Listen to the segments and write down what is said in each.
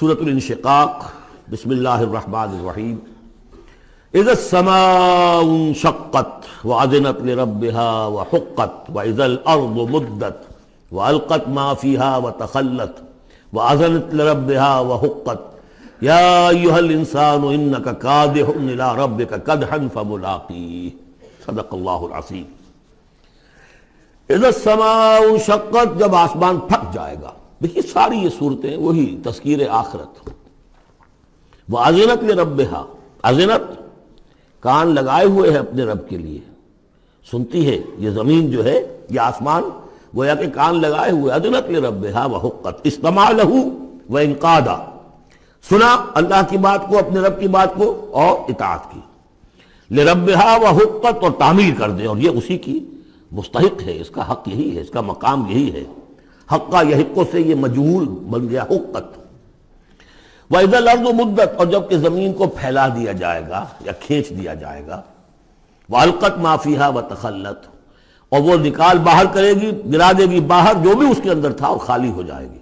سورۃ الانشقاق، بسم اللہ الرحمن الرحیم۔ اذا السماء انشقت وأذنت لربها وحقت وإذا الأرض مدت وألقت ما فيها وتخلت وأذنت لربها وحقت يا أيها الإنسان إنك كادح إلى ربك كدحا فملاقيه۔ صدق اللہ العظیم۔ اذا السماء انشقت، جب آسمان پھٹ جائے گا۔ دیکھیے ساری یہ صورتیں وہی تذکیر آخرت۔ وأذنت لربها، اذنت کان لگائے ہوئے ہے اپنے رب کے لیے، سنتی ہے یہ زمین جو ہے، یہ آسمان گویا کہ کان لگائے ہوئے۔ اذنت لربها وحقت، استمع له وانقاد، سنا اللہ کی بات کو، اپنے رب کی بات کو، اور اطاعت کی۔ لربها وحقت، اور تعمیل کر دے، اور یہ اسی کی مستحق ہے، اس کا حق یہی ہے، اس کا مقام یہی ہے۔ حقا یحقو سے یہ مجہول بن گیا حقت۔ وَإِذَا الْأَرْضُ مُدَّتْ، اور جب کہ زمین کو پھیلا دیا جائے گا یا کھینچ دیا جائے گا۔ وَأَلْقَتْ مَا فِيهَا وَتَخَلَّتْ، اور وہ نکال باہر کرے گی، گرا دے گی باہر جو بھی اس کے اندر تھا، اور خالی ہو جائے گی۔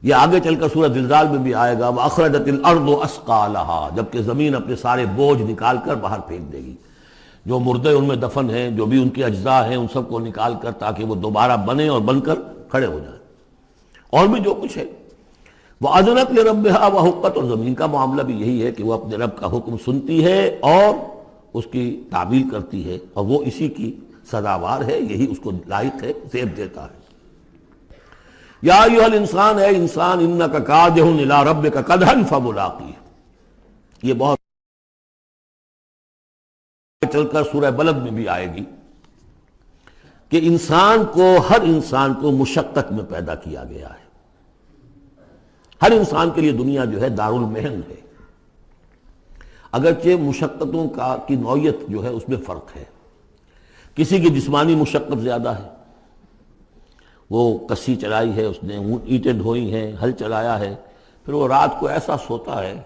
یہ آگے چل کر سورۃ زلزال میں بھی آئے گا۔ وَأَخْرَجَتِ الْأَرْضُ أَثْقَالَهَا، جبکہ زمین اپنے سارے بوجھ نکال کر باہر پھینک دے گی، جو مردے ان میں دفن ہیں، جو بھی ان کے اجزاء ہیں، ان سب کو نکال کر، تاکہ وہ دوبارہ بنے اور بن کر کھڑے ہو جائیں، اور بھی جو کچھ ہے۔ وَأَذْنَتْ لِرَبِّهَا وَحُقَّتْ، اور زمین کا معاملہ بھی یہی ہے کہ وہ اپنے رب کا حکم سنتی ہے اور اس کی تعمیل کرتی ہے، اور وہ اسی کی سزاوار ہے، یہی اس کو لائق ہے، زیب دیتا ہے۔ یا ایھا الانسان، اے انسان، انک کادح الی ربک کدحا فملاقیہ، یہ بہت چل کر سورہ بلد میں بھی آئے گی کہ انسان کو، ہر انسان کو مشقت میں پیدا کیا گیا ہے۔ ہر انسان کے لیے دنیا جو ہے دار المحن ہے، اگرچہ مشقتوں کی نوعیت جو ہے اس میں فرق ہے۔ کسی کی جسمانی مشقت زیادہ ہے، وہ کسی چلائی ہے، اس نے اینٹیں ڈھوئی ہیں، ہل چلایا ہے، پھر وہ رات کو ایسا سوتا ہے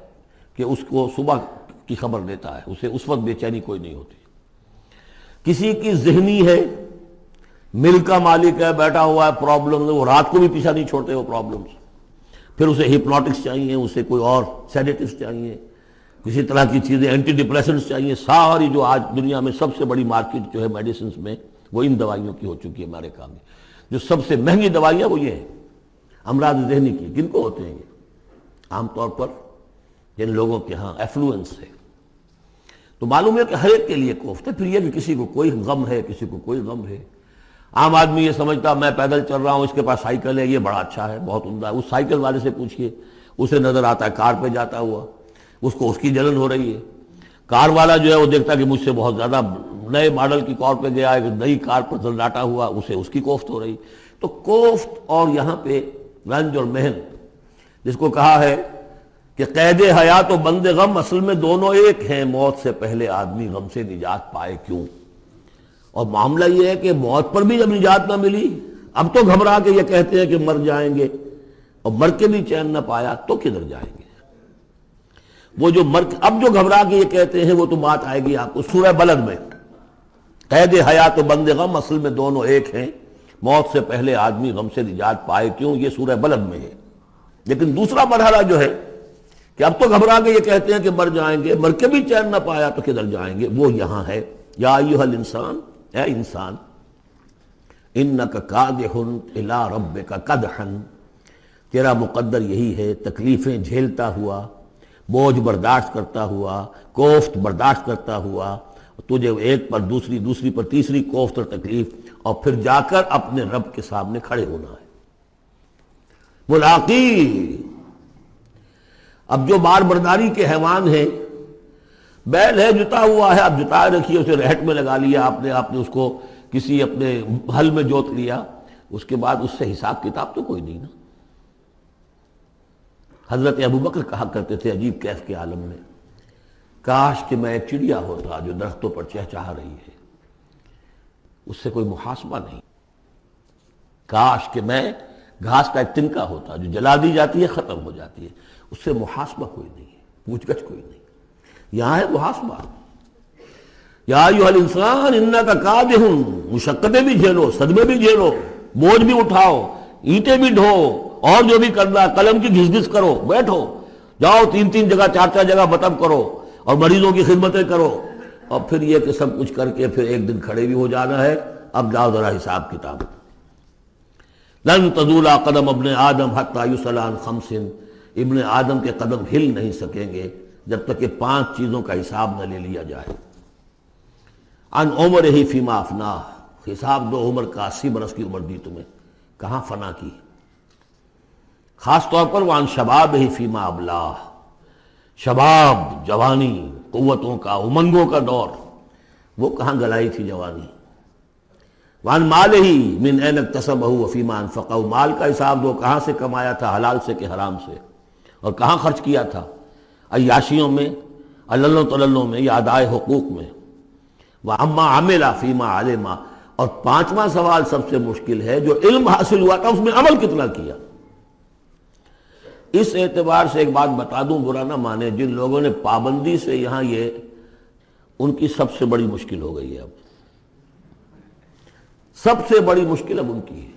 کہ اس کو صبح کی خبر دیتا ہے، اسے اس وقت بے چینی کوئی نہیں ہوتی۔ کسی کی ذہنی ہے، مل کا مالک ہے، بیٹھا ہوا ہے، پرابلم، وہ رات کو بھی پیچھا نہیں چھوڑتے وہ پرابلمز، پھر اسے ہپنوٹکس چاہیے، اسے کوئی اور سیڈیٹیوز چاہیے، کسی طرح کی چیزیں، اینٹی ڈپریسنٹس چاہیے۔ ساری جو آج دنیا میں سب سے بڑی مارکیٹ جو ہے میڈیسنز میں، وہ ان دوائیوں کی ہو چکی ہے امریکہ میں۔ جو سب سے مہنگی دوائیاں وہ یہ ہیں امراض ذہنی کی۔ کن کو ہوتے ہیں یہ؟ عام طور پر جن لوگوں کے ہاں ایفلوئنس ہے۔ تو معلوم ہے کہ ہر ایک کے لیے کوفت ہے۔ پھر یہ کہ کسی کو کوئی غم ہے، کسی کو کوئی غم ہے۔ عام آدمی یہ سمجھتا میں پیدل چل رہا ہوں، اس کے پاس سائیکل ہے، یہ بڑا اچھا ہے، بہت عمدہ ہے۔ اس سائیکل والے سے پوچھئے، اسے نظر آتا ہے کار پہ جاتا ہوا، اس کو اس کی جلن ہو رہی ہے۔ کار والا جو ہے وہ دیکھتا کہ مجھ سے بہت زیادہ نئے ماڈل کی کار پہ گیا ہے، نئی کار پر زلزلاتا ہوا، اسے اس کی کوفت ہو رہی۔ تو کوفت اور یہاں پہ رنج اور محن، جس کو کہا ہے کہ قید حیات و بند غم اصل میں دونوں ایک ہیں، موت سے پہلے آدمی غم سے نجات پائے کیوں؟ اور معاملہ یہ ہے کہ موت پر بھی جب نجات نہ ملی، اب تو گھبرا کے یہ کہتے ہیں کہ مر جائیں گے، اور مر کے بھی چین نہ پایا تو کدھر جائیں گے؟ وہ جو اب جو گھبرا کے یہ کہتے ہیں، وہ تو بات آئے گی آپ کو سورہ بلد میں۔ قید حیات و بند غم اصل میں دونوں ایک ہیں، موت سے پہلے آدمی غم سے نجات پائے کیوں، یہ سورہ بلد میں ہے۔ لیکن دوسرا مرحلہ جو ہے کہ اب تو گھبرا کے یہ کہتے ہیں کہ مر جائیں گے، مر کے بھی چین نہ پایا تو کدھر جائیں گے، وہ یہاں ہے۔ یا ایھا الانسان، اے انسان، انک کادح الی ربک کدحا، تیرا مقدر یہی ہے، تکلیفیں جھیلتا ہوا، بوجھ برداشت کرتا ہوا، کوفت برداشت کرتا ہوا، تجھے ایک پر دوسری، دوسری پر تیسری کوفت اور تکلیف، اور پھر جا کر اپنے رب کے سامنے کھڑے ہونا ہے۔ ملاقی، اب جو بار برداری کے حیوان ہیں، بیل ہے جتا ہوا ہے، اب جتائے رکھیے، اسے رہٹ میں لگا لیا آپ نے اس کو کسی اپنے ہل میں جوت لیا، اس کے بعد اس سے حساب کتاب تو کوئی نہیں نا۔ حضرت ابوبکر کہا کرتے تھے عجیب کیف کے عالم میں، کاش کہ میں ایک چڑیا ہوتا جو درختوں پر چہچہا رہی ہے، اس سے کوئی محاسبہ نہیں۔ کاش کہ میں گھاس کا ایک تنکا ہوتا جو جلا دی جاتی ہے، ختم ہو جاتی ہے، اس سے محاسبہ کوئی نہیں ہے، پوچھ گچھ کوئی نہیں۔ یہاں ہے محاسبہ۔ یا ایھا الانسان انک کادح، مشقتیں بھی جھیلو، صدمے بھی جھیلو، بوجھ بھی اٹھاؤ، اینٹیں بھی ڈھو، اور جو بھی کرنا ہے قلم کی گھس گھس کرو، بیٹھو، جاؤ 3 جگہ 4 جگہ مطلب کرو اور مریضوں کی خدمتیں کرو، اور پھر یہ کہ سب کچھ کر کے پھر ایک دن کھڑے بھی ہو جانا ہے، اب جاؤ ذرا حساب کتاب۔ لن تزول قدم ابن آدم حتی یسأل عن خمس، ابن آدم کے قدم ہل نہیں سکیں گے جب تک کہ 5 چیزوں کا حساب نہ لے لیا جائے۔ عن عمرہ فیما افناہ، حساب دو عمر کا، 80 برس کی عمر دی تمہیں، کہاں فنا کی؟ خاص طور پر وعن شبابہ فیما ابلاہ، شباب، جوانی، قوتوں کا، امنگوں کا دور، وہ کہاں گلائی تھی جوانی۔ وعن مالہ من این اکتسبہ وفیما انفقہ، مال کا حساب دو، کہاں سے کمایا تھا، حلال سے کہ حرام سے، اور کہاں خرچ کیا تھا، عیاشیوں میں، عللوں تللوں میں، یا ادائے حقوق میں۔ وَعَمَّا عَمِلَ فِيمَا عَلِمَ، اور 5واں سوال سب سے مشکل ہے، جو علم حاصل ہوا تھا اس میں عمل کتنا کیا۔ اس اعتبار سے ایک بات بتا دوں، برا نہ مانے، جن لوگوں نے پابندی سے یہاں، یہ ان کی سب سے بڑی مشکل ہو گئی ہے، اب سب سے بڑی مشکل اب ان کی ہے۔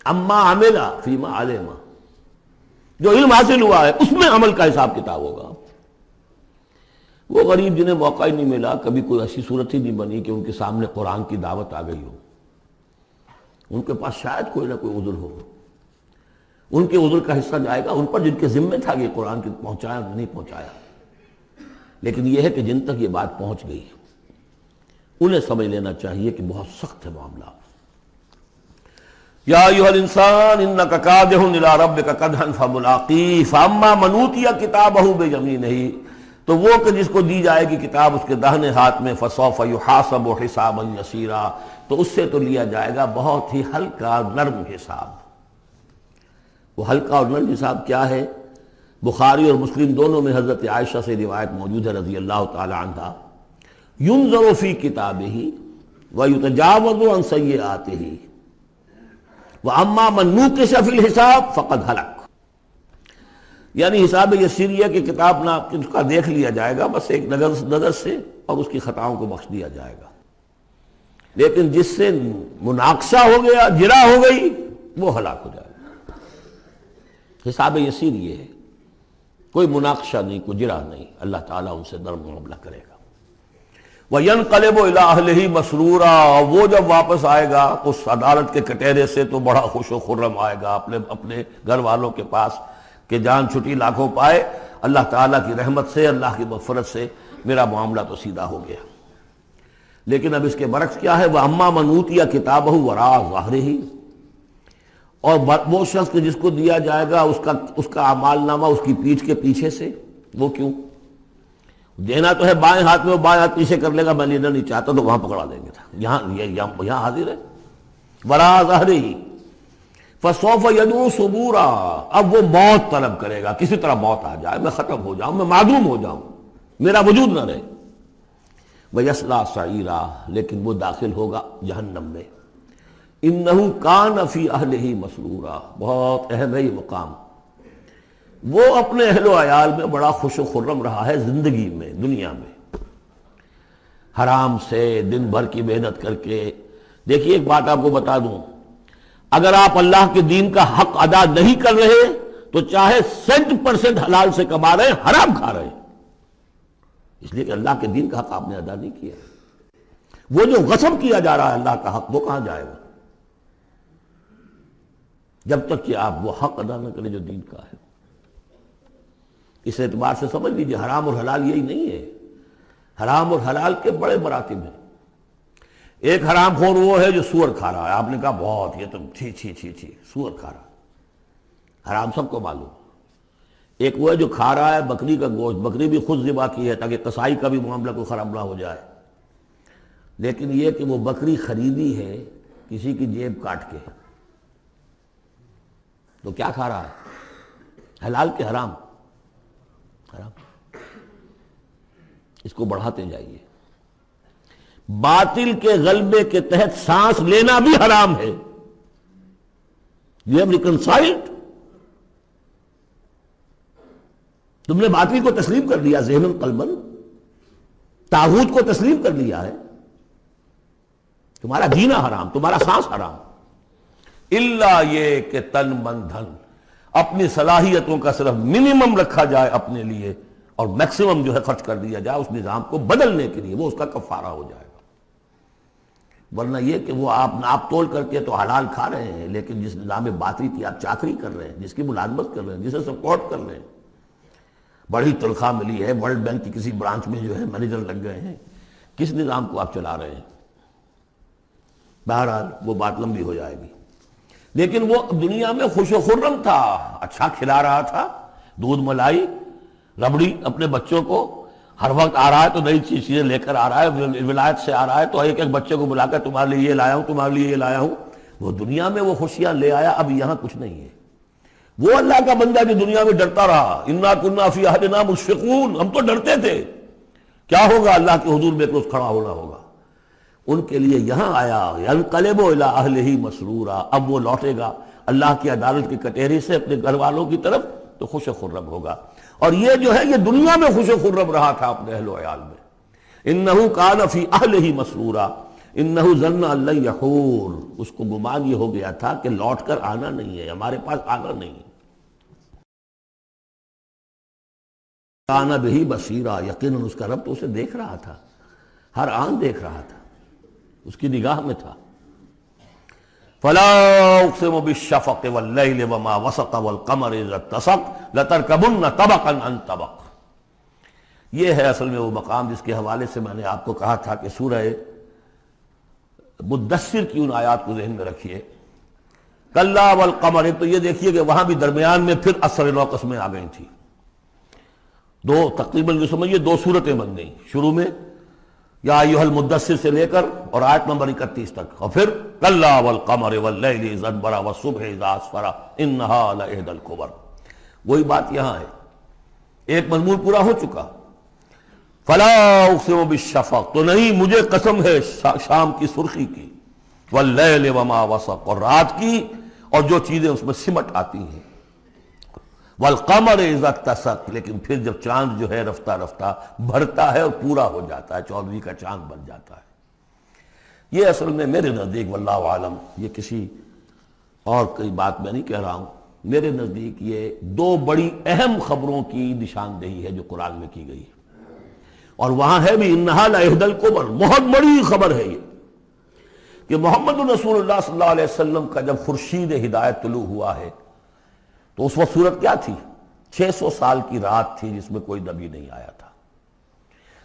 اما عمل فیما علم، جو علم حاصل ہوا ہے اس میں عمل کا حساب کتاب ہوگا۔ وہ غریب جنہیں موقع ہی نہیں ملا، کبھی کوئی ایسی صورت ہی نہیں بنی کہ ان کے سامنے قرآن کی دعوت آ گئی ہو، ان کے پاس شاید کوئی نہ کوئی عذر ہو، ان کے عذر کا حصہ جائے گا ان پر جن کے ذمہ تھا کہ قرآن کی پہنچایا نہیں پہنچایا۔ لیکن یہ ہے کہ جن تک یہ بات پہنچ گئی انہیں سمجھ لینا چاہیے کہ بہت سخت ہے معاملہ۔ یا ایھا الانسان انک کادح الی ربک کدحا فملاقیہ فاما من اوتی کتابہ بیمینہ، تو وہ کہ جس کو دی جائے گی کتاب اس کے داہنے ہاتھ میں، فسوف یحاسب حسابا یسیرا، تو اس سے تو لیا جائے گا بہت ہی ہلکا نرم حساب۔ وہ ہلکا اور نرم حساب کیا ہے؟ بخاری اور مسلم دونوں میں حضرت عائشہ سے روایت موجود ہے رضی اللہ تعالی عنہا، ینظر فی کتابہ ویتجاوز عن سیئاتہ واما من نوقش فی الحساب فقد ہلک، یعنی حساب یسیر یہ کہ کتاب نہ اس کا دیکھ لیا جائے گا بس ایک نظر سے، اور اس کی خطاؤں کو بخش دیا جائے گا، لیکن جس سے مناقشہ ہو گیا، جرا ہو گئی، وہ ہلاک ہو جائے گا۔ حساب یسیر یہ ہے، کوئی مناقشہ نہیں، کوئی جرا نہیں، اللہ تعالیٰ ان سے نرم معاملہ کرے گا۔ وَيَنْقَلِبُ إِلَىٰ أَهْلِهِ مَسْرُورًا، وہ جب واپس آئے گا اس عدالت کے کٹہرے سے تو بڑا خوش و خرم آئے گا اپنے گھر والوں کے پاس کہ جان چھٹی لاکھوں پائے، اللہ تعالیٰ کی رحمت سے، اللہ کی مغفرت سے میرا معاملہ تو سیدھا ہو گیا۔ لیکن اب اس کے برعکس کیا ہے، وَأَمَّا مَنْ أُوتِيَ كِتَابَهُ وَرَاءَ ظَهْرِهِ، اور وہ شخص کہ جس کو دیا جائے گا اس کا اعمال نامہ اس کی پیٹھ کے پیچھے سے۔ وہ کیوں؟ دینا تو ہے بائیں ہاتھ میں، وہ بائیں ہاتھ پیچھے کر لے گا، میں لینا نہیں چاہتا تو وہاں پکڑا دیں گے، یہاں حاضر ہے، وَرَاءَ ظَهْرِهِ فَسَوْفَ يَدْعُو ثُبُورًا، اب وہ موت طلب کرے گا، کسی طرح موت آ جائے، میں ختم ہو جاؤں، میں معدوم ہو جاؤں، میرا وجود نہ رہے۔ وَيَصْلَىٰ سَعِيرًا، لیکن وہ داخل ہوگا جہنم میں۔ اِنَّهُ كَانَ فِي أَهْلِهِ مَسْرُورًا، بہت اہم ہے یہ مقام۔ وہ اپنے اہل و عیال میں بڑا خوش و خرم رہا ہے زندگی میں، دنیا میں، حرام سے دن بھر کی محنت کر کے۔ دیکھیے ایک بات آپ کو بتا دوں، اگر آپ اللہ کے دین کا حق ادا نہیں کر رہے تو چاہے 100% حلال سے کما رہے ہیں، حرام کھا رہے ہیں، اس لیے کہ اللہ کے دین کا حق آپ نے ادا نہیں کیا۔ وہ جو غصب کیا جا رہا ہے اللہ کا حق، وہ کہاں جائے گا جب تک کہ آپ وہ حق ادا نہ کریں جو دین کا ہے۔ اس اعتبار سے سمجھ لیجیے حرام اور حلال یہی نہیں ہے، حرام اور حلال کے بڑے مراتب ہیں۔ ایک حرام خور وہ ہے جو سور کھا رہا ہے، آپ نے کہا بہت، یہ تو چھی چھی چھی چھی، سور کھا رہا ہے، حرام سب کو معلوم۔ ایک وہ ہے جو کھا رہا ہے بکری کا گوشت، بکری بھی خود ذبح کی ہے تاکہ قصائی کا بھی معاملہ کوئی خراب نہ ہو جائے، لیکن یہ کہ وہ بکری خریدی ہے کسی کی جیب کاٹ کے، تو کیا کھا رہا ہے، حلال کے حرام؟ حرام۔ اس کو بڑھاتے جائیے، باطل کے غلبے کے تحت سانس لینا بھی حرام ہے۔ You have reconciled، تم نے باطل کو تسلیم کر لیا، ذہن قلبن، طاغوت کو تسلیم کر لیا ہے، تمہارا جینا حرام، تمہارا سانس حرام۔ الا یہ کہ تن من دھن، اپنی صلاحیتوں کا صرف منیمم رکھا جائے اپنے لیے اور میکسیمم جو ہے خرچ کر دیا جائے اس نظام کو بدلنے کے لیے، وہ اس کا کفارہ ہو جائے گا۔ ورنہ یہ کہ وہ آپ ناپ تول کر کے تو حلال کھا رہے ہیں، لیکن جس نظام باطلی کی آپ چاکری کر رہے ہیں، جس کی ملازمت کر رہے ہیں، جسے سپورٹ کر رہے ہیں، بڑی تنخواہ ملی ہے، ورلڈ بینک کی کسی برانچ میں جو ہے مینیجر لگ گئے ہیں، کس نظام کو آپ چلا رہے ہیں؟ بہرحال وہ بات لمبی ہو جائے گی۔ لیکن وہ دنیا میں خوش و خرم تھا، اچھا کھلا رہا تھا، دودھ ملائی ربڑی اپنے بچوں کو، ہر وقت آ رہا ہے تو نئی چیزیں لے کر آ رہا ہے، ولایت سے آ رہا ہے تو ایک ایک بچے کو بلا کر تمہارے لیے یہ لایا ہوں، تمہارے لیے یہ لایا ہوں۔ وہ دنیا میں وہ خوشیاں لے آیا، اب یہاں کچھ نہیں ہے۔ وہ اللہ کا بندہ جو دنیا میں ڈرتا رہا، انا کنا فی اہلنا مشفقون، ہم تو ڈرتے تھے کیا ہوگا، اللہ کے حضور میں روز کھڑا ہونا ہوگا، ان کے لیے یہاں آیا ینقلب الی اہلہ مسرورا، اب وہ لوٹے گا اللہ کی عدالت کی کٹہری سے اپنے گھر والوں کی طرف تو خوش و خرم ہوگا۔ اور یہ جو ہے یہ دنیا میں خوش و خرم رہا تھا اپنے اہل و عیال میں۔ انہ کان فی اہلہ مسرورا انہ ظن ان لن یحور، اس کو گمان یہ ہو گیا تھا کہ لوٹ کر آنا نہیں ہے، ہمارے پاس آنا نہیں ہے۔ کان بہ بصیرا، یقیناً اس کا رب تو اسے دیکھ رہا تھا، ہر آن دیکھ رہا تھا، اس کی نگاہ میں تھا۔ فلا اقسم بالشفق واللیل وما وسق والقمر اذا اتسق لترکبن طبقا عن طبق۔ یہ ہے اصل میں وہ مقام جس کے حوالے سے میں نے آپ کو کہا تھا کہ سورہ مدثر کی ان آیات کو ذہن میں رکھیے۔ کلا والقمر، تو یہ دیکھیے کہ وہاں بھی درمیان میں پھر اثر نو قسمیں آ گئی تھیں، دو تقریباً جو سمجھیے دو صورتیں بن گئیں، شروع میں یا ایھا المدثر سے لے کر اور آیت نمبر 31 تک، اور پھر کلا والقمر واللیل اذ ادبر والصبح اذا اسفر انھا لإحدی الکبر۔ وہی بات یہاں ہے، ایک مضمون پورا ہو چکا۔ فلا اقسم بالشفق، تو نہیں مجھے قسم ہے شام کی سرخی کی، واللیل وما وسق، اور رات کی اور جو چیزیں اس میں سمٹ آتی ہیں، والقمر اذا اتسق، لیکن پھر جب چاند جو ہے رفتہ رفتہ بھرتا ہے اور پورا ہو جاتا ہے، 14ویں کا چاند بن جاتا ہے۔ یہ اصل میں میرے نزدیک واللہ عالم، یہ کسی اور کوئی بات میں نہیں کہہ رہا ہوں، میرے نزدیک یہ دو بڑی اہم خبروں کی نشاندہی ہے جو قرآن میں کی گئی ہے، اور وہاں ہے بھی انہا لإحدی الکبر، بہت بڑی خبر ہے یہ کہ محمد رسول اللہ صلی اللہ علیہ وسلم کا جب خورشید ہدایت طلوع ہوا ہے تو اس وقت صورت کیا تھی؟ 600 سال کی رات تھی جس میں کوئی نبی نہیں آیا تھا،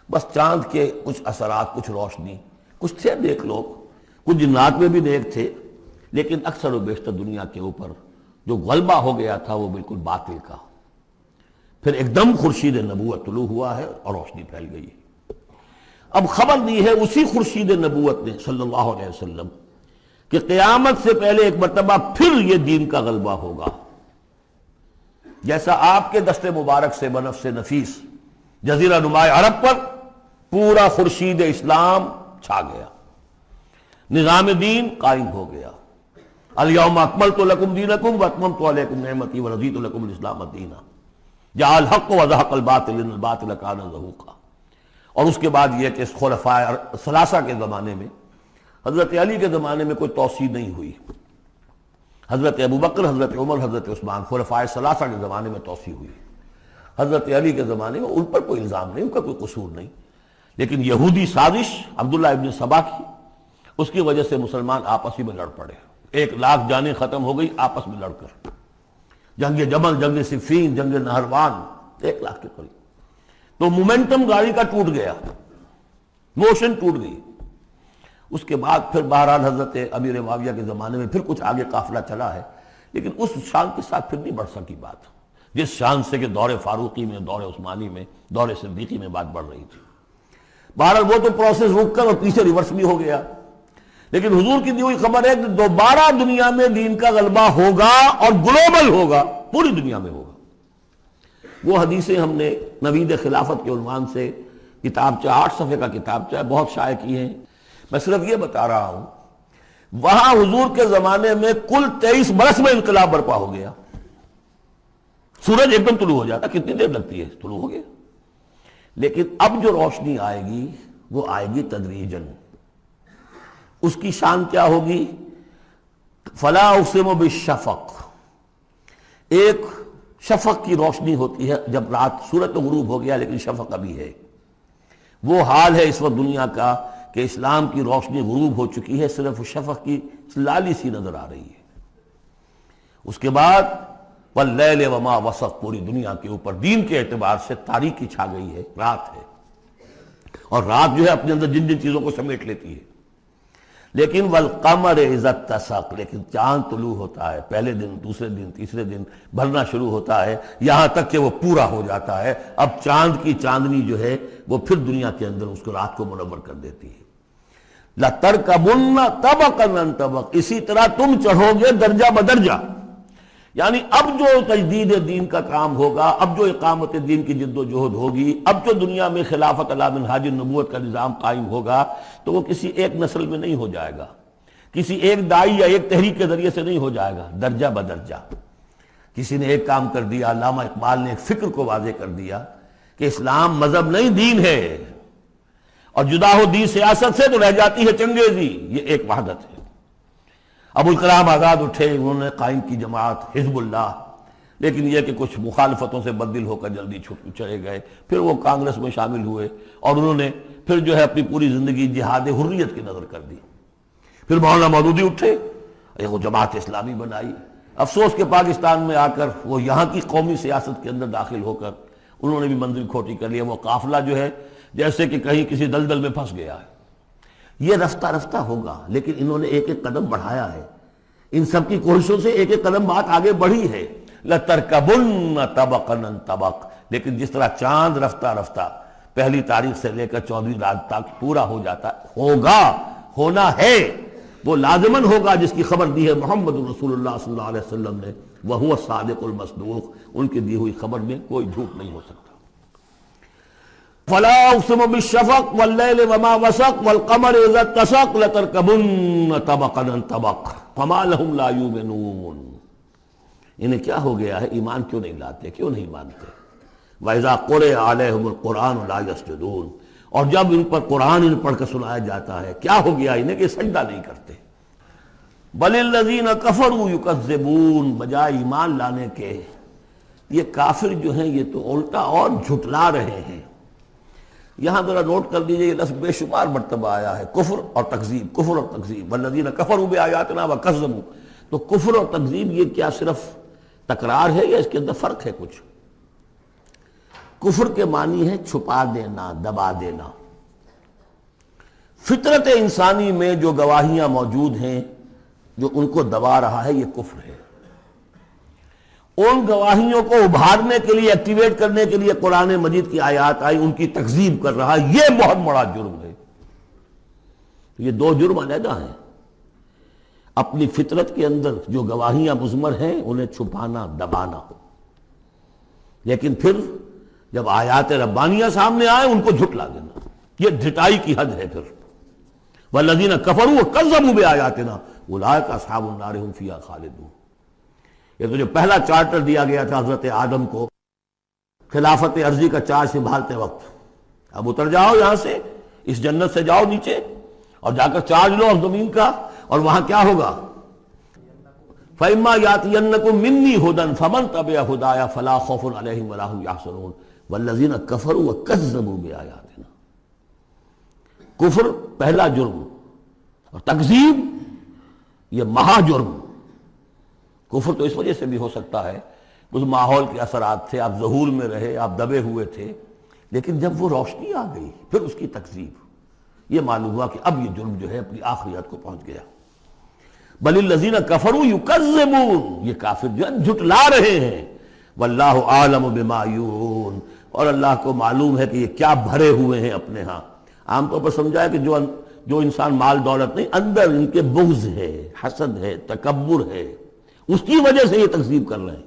بس چاند کے کچھ اثرات، کچھ روشنی، کچھ تھے نیک لوگ، کچھ جنات میں بھی نیک تھے، لیکن اکثر و بیشتر دنیا کے اوپر جو غلبہ ہو گیا تھا وہ بالکل باطل کا۔ پھر ایک دم خورشید نبوت طلوع ہوا ہے اور روشنی پھیل گئی ہے۔ اب خبر دی ہے اسی خورشید نبوت نے صلی اللہ علیہ وسلم کہ قیامت سے پہلے ایک مرتبہ پھر یہ دین کا غلبہ ہوگا، جیسا آپ کے دست مبارک سے بنفس نفیس جزیرہ نماء عرب پر پورا خورشید اسلام چھا گیا، نظام دین قائم ہو گیا۔ الیوم اکملت لکم دینکم واتممت علیکم نعمتی ورضیت لکم الاسلام دینا، جاء الحق وزہق الباطل ان الباطل کان زہوقا۔ اور اس کے بعد یہ کہ خلفاء ثلاثہ کے زمانے میں، حضرت علی کے زمانے میں کوئی توسیع نہیں ہوئی، حضرت ابوبکر، حضرت عمر، حضرت عثمان، خلفاء ثلاثہ کے زمانے میں توسیع ہوئی۔ حضرت علی کے زمانے میں ان پر کوئی الزام نہیں، ان کا کوئی قصور نہیں، لیکن یہودی سازش عبداللہ ابن سبا کی، اس کی وجہ سے مسلمان آپس ہی میں لڑ پڑے، 1,00,000 جانیں ختم ہو گئی آپس میں لڑ کر، جنگ جمل، جنگ صفین، جنگ نہروان، 1,00,000 کے قریب۔ تو مومنٹم گاڑی کا ٹوٹ گیا، موشن ٹوٹ گئی۔ اس کے بعد پھر بہرحال حضرت امیر معاویہ کے زمانے میں پھر کچھ آگے قافلہ چلا ہے، لیکن اس شان کے ساتھ پھر نہیں بڑھ سکی بات، جس شان سے کہ دور فاروقی میں، دور عثمانی میں، دور صدیقی میں بات بڑھ رہی تھی۔ بہرحال وہ تو پروسیس رک کر اور پیچھے ریورس بھی ہو گیا، لیکن حضور کی دی ہوئی خبر ہے کہ دوبارہ دنیا میں دین کا غلبہ ہوگا اور گلوبل ہوگا، پوری دنیا میں ہوگا۔ وہ حدیثیں ہم نے نوید خلافت کے عنوان سے کتابچہ 8 صفحے کا کتابچہ بہت شائع کی ہیں، میں صرف یہ بتا رہا ہوں وہاں حضور کے زمانے میں کل 23 برس میں انقلاب برپا ہو گیا۔ سورج ایک دم طلوع ہو جاتا، کتنی دیر لگتی ہے، طلوع ہو گیا، لیکن اب جو روشنی آئے گی وہ آئے گی تدریجاً۔ اس کی شان کیا ہوگی؟ فلا اقسم بالشفق، ایک شفق کی روشنی ہوتی ہے جب رات سورج تو غروب ہو گیا لیکن شفق ابھی ہے. وہ حال ہے اس وقت دنیا کا کہ اسلام کی روشنی غروب ہو چکی ہے، صرف شفق کی لالی سی نظر آ رہی ہے. اس کے بعد واللیل وما وسق، پوری دنیا کے اوپر دین کے اعتبار سے تاریکی چھا گئی ہے، رات ہے. اور رات جو ہے اپنے اندر جن جن چیزوں کو سمیٹ لیتی ہے. لیکن والقمر اذا اتسق، لیکن چاند طلوع ہوتا ہے، پہلے دن، دوسرے دن، تیسرے دن بھرنا شروع ہوتا ہے، یہاں تک کہ وہ پورا ہو جاتا ہے. اب چاند کی چاندنی جو ہے وہ پھر دنیا کے اندر اس کو رات کو منور کر دیتی ہے. لَتَرْكَبُنَّ طَبَقًا عَنْ طَبَقٍ، اسی طرح تم چڑھو گے درجہ بدرجہ. یعنی اب جو تجدید دین کا کام ہوگا، اب جو اقامت دین کی جد و جہد ہوگی، اب جو دنیا میں خلافت علی منہاج النبوت کا نظام قائم ہوگا، تو وہ کسی ایک نسل میں نہیں ہو جائے گا، کسی ایک دائی یا ایک تحریک کے ذریعے سے نہیں ہو جائے گا، درجہ بدرجہ. کسی نے ایک کام کر دیا، علامہ اقبال نے ایک فکر کو واضح کر دیا کہ اسلام مذہب نہیں دین ہے، اور جدا ہو دی سیاست سے تو رہ جاتی ہے چنگیزی. یہ ایک وحدت ہے. ابوالکلام آزاد اٹھے، انہوں نے قائم کی جماعت حزب اللہ، لیکن یہ کہ کچھ مخالفتوں سے بددل ہو کر جلدی چلے گئے. پھر وہ کانگریس میں شامل ہوئے اور انہوں نے پھر جو ہے اپنی پوری زندگی جہاد حریت کی نظر کر دی. پھر مولانا مودودی اٹھے، وہ جماعت اسلامی بنائی. افسوس کہ پاکستان میں آ کر وہ یہاں کی قومی سیاست کے اندر داخل ہو کر انہوں نے بھی منزل کھوٹی کر لیا. وہ قافلہ جو ہے جیسے کہ کہیں کسی دلدل میں پھنس گیا ہے. یہ رفتہ رفتہ ہوگا، لیکن انہوں نے ایک ایک قدم بڑھایا ہے. ان سب کی کوششوں سے ایک ایک قدم بات آگے بڑھی ہے. لَتَرْكَبُنَّ طَبَقًا عَنْ طَبَقٍ، لیکن جس طرح چاند رفتہ رفتہ پہلی تاریخ سے لے کر 14ویں رات تک پورا ہو جاتا ہوگا، ہونا ہے، وہ لازماً ہوگا جس کی خبر دی ہے محمد رسول اللہ صلی اللہ علیہ وسلم نے. وَهُوَ الصَّادِقُ الْمَصْدُوقُ، ان کی دی ہوئی خبر میں کوئی جھوٹ نہیں ہو سکتا. فلا اقسم بالشفق واللیل وما وسق والقمر اذا اتسق لتركبن طبقا عن طبق فما لهم لا يؤمنون. انہیں کیا ہو گیا ہے، ایمان کیوں نہیں لاتے، کیوں نہیں مانتے؟ واذا قرئ علیہم القرآن لا یسجدون، اور جب ان پر قرآن ان پڑھ کر سنایا جاتا ہے کیا ہو گیا انہیں کہ سجدہ نہیں کرتے. بل الذین کفروا یکذبون، بجائے ایمان لانے کے یہ کافر جو ہیں یہ تو الٹا اور جھٹلا رہے ہیں. یہاں ذرا نوٹ کر دیجئے، یہ لفظ بے شمار مرتبہ آیا ہے، کفر اور تکذیب، کفر اور تکذیب. والذین کفروا بآیاتنا وکذبوا، تو کفر اور تکذیب یہ کیا صرف تکرار ہے یا اس کے اندر فرق ہے کچھ؟ کفر کے معنی ہے چھپا دینا، دبا دینا. فطرت انسانی میں جو گواہیاں موجود ہیں جو ان کو دبا رہا ہے یہ کفر ہے. ان گواہیوں کو ابھارنے کے لیے، ایکٹیویٹ کرنے کے لیے قرآن مجید کی آیات آئی، ان کی تکذیب کر رہا ہے، یہ بہت بڑا جرم ہے. یہ دو جرم علیحدہ ہیں. اپنی فطرت کے اندر جو گواہیاں مضمر ہیں انہیں چھپانا، دبانا، لیکن پھر جب آیات ربانیہ سامنے آئے ان کو جھٹلا دینا، یہ ڈھٹائی کی حد ہے. پھر والذین کفروا وکذبوا بآیاتنا اولئک اصحاب النار هم فیہا خالدون. یہ تو جو پہلا چارٹر دیا گیا تھا حضرت آدم کو خلافت عرضی کا چارج سنبھالتے وقت، اب اتر جاؤ یہاں سے، اس جنت سے جاؤ نیچے اور جا کر چارج لو زمین کا، اور وہاں کیا ہوگا؟ فَإِمَّا يَأْتِيَنَّكُم مِّنِّي هُدًى فَمَن تَبِعَ هُدَايَ فَلَا خَوْفٌ عَلَيْهِمْ وَلَا هُمْ يَحْزَنُونَ وَالَّذِينَ كَفَرُوا وَكَذَّبُوا بِآيَاتِنَا. کفر پہلا جرم اور تکذیب یہ مہا جرم. کفر تو اس وجہ سے بھی ہو سکتا ہے اس ماحول کے اثرات تھے، آپ ظہور میں رہے، آپ دبے ہوئے تھے، لیکن جب وہ روشنی آ گئی پھر اس کی تکذیب، یہ معلوم ہوا کہ اب یہ جرم جو ہے اپنی آخری حد کو پہنچ گیا. بل الذین کفروا یکذبون، یہ کافر جو ہے جھٹلا رہے ہیں. واللہ عالم بما یوعون، اور اللہ کو معلوم ہے کہ یہ کیا بھرے ہوئے ہیں اپنے ہاں. عام طور پر سمجھا ہے کہ جو انسان مال دولت نہیں، اندر ان کے بغض ہے، حسد ہے، تکبر ہے، اس کی وجہ سے یہ تکذیب کر رہے ہیں.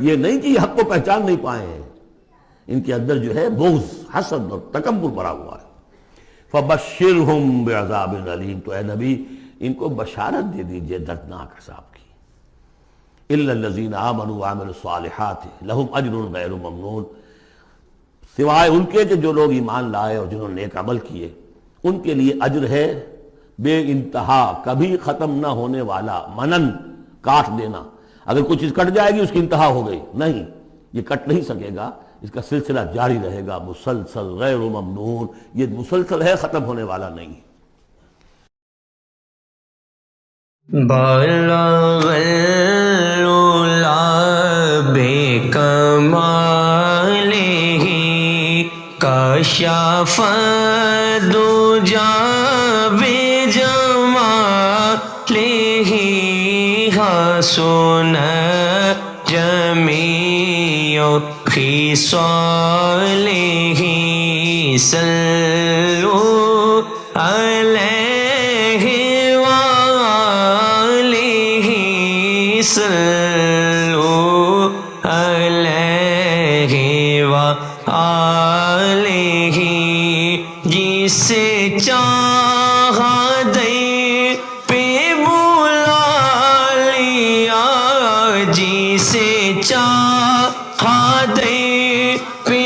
یہ نہیں کہ یہ حق کو پہچان نہیں پائے ہیں، ان کے اندر جو ہے بغض، حسد اور تکبر بھرا ہوا ہے. فبشرہم بعذاب علیم، تو اے نبی ان کو بشارت دے دیجئے دردناک عذاب کی. الا الذین آمنوا وعملوا الصالحات لہم اجر غیر ممنون، سوائے ان کے کہ جو لوگ ایمان لائے اور جنہوں نے نیک عمل کیے، ان کے لیے اجر ہے بے انتہا، کبھی ختم نہ ہونے والا، منن کاٹ دینا، اگر کوئی چیز کٹ جائے گی اس کی انتہا ہو گئی، نہیں، یہ کٹ نہیں سکے گا، اس کا سلسلہ جاری رہے گا، مسلسل غیر ممنون، یہ مسلسل ہے، ختم ہونے والا نہیں۔ بلغ العلا بکمالہ کشف الدجی بجمالہ حسن جمیع خصالہ صلوا علیہ وآلہ صلوا علیہ وآلہ جسے چاہا دے پہ بلا لیا، جسے چاہا دے پہ